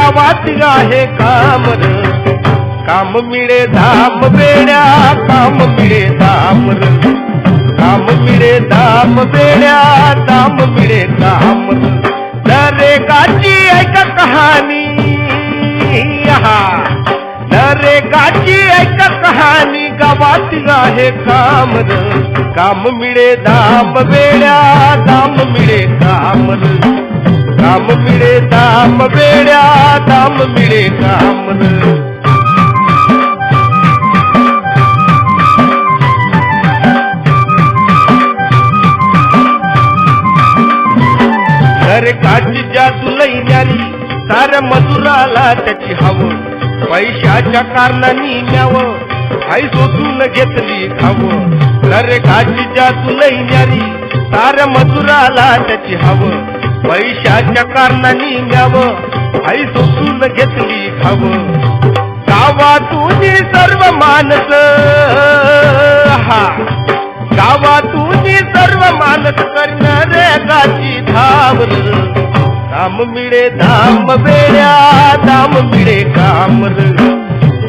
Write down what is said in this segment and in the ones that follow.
गावात आहे काम र काम मिळे धाम बेड्या काम मिळे धाम र काम मिळे धाम बेड्या धाम मिळे धाम र नरेगाची ऐका कहाणी नरेगाची ऐका कहाणी गावात आहे काम र काम मिळे धाम बेड्या धाम मिळे काम र काम मिळे धाम बेड्या धाम मिळे काम र नरेगाची जादू लई न्यारी साऱ्या मजुराला त्याची हवं पैशाच्या कारणाने न्यावं आई शोधून घेतली खावं नरेगाची जादू लई न्यारी साऱ्या मजुराला त्याची हवं पैशाच्या कारणाने न्यावं आई शोधून घेतली खावं गावातून सर्व माणस गावातून सर्व माणस करणार नरेगाची धाम काम मिळे धाम बेड्या धाम मिळे काम र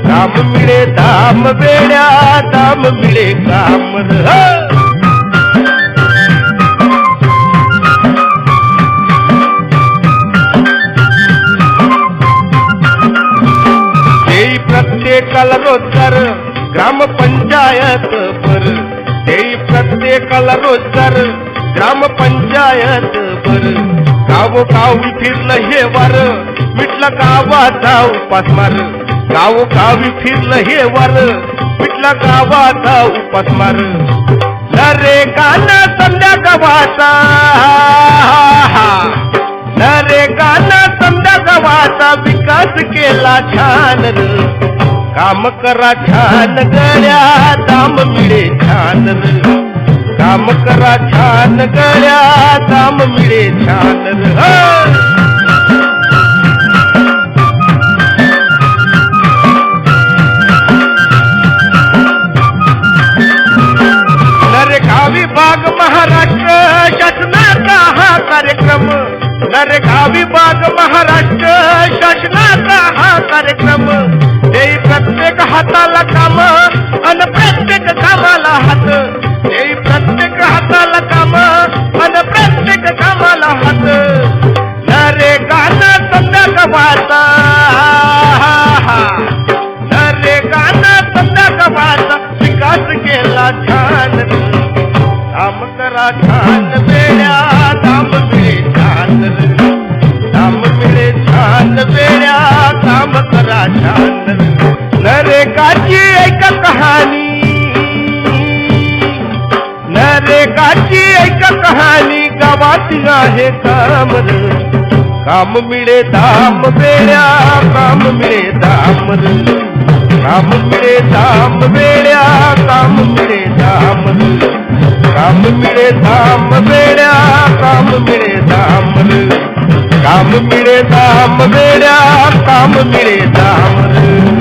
काम मिळे धाम बेड्या धाम मिळे काम र देई प्रत्येकाला रोजगार ग्रामपंचायत पर देई प्रत्येकाला रोजगार ग्रामपंचायत पर गावोगावी फिरलं हे वार मिटलं गावाचा उपासमार गावोगावी फिरलं हे वार मिटलं गावाचा उपासमार नरेगानं समजा गावाचा नरेगानं समजा गावाचा विकास केला छान र काम करा छान गड्या दाम मिळे छान र काम करा छान गड्या दाम मिळे छान र नरेगा विभाग महाराष्ट्र शासनाचा हा कार्यक्रम नरेगा विभाग महाराष्ट्र शासनाचा हा कार्यक्रम देई प्रत्येक हाताला काम अन प्रत्येक कामाला हात देई प्रत्येक हाताला काम अन प्रत्येक कामाला हात नरेगानं समजा गावाचा नरेगानं समजा गावाचा विकास केला छान काम करा छान बेड्या दाम मिळे छान दाम मिळे छान बेड्या काम करा छान नरेगाची ऐका कहाणी नरेगाची ऐका कहाणी गावात आहे काम काम मिळे धाम बेड्या काम मिळे धाम काम मिळे धाम बेड्या काम मिळे धाम काम मिळे धाम बेड्या काम मिळे धाम काम मिळे धाम बेड्या काम मिळे धाम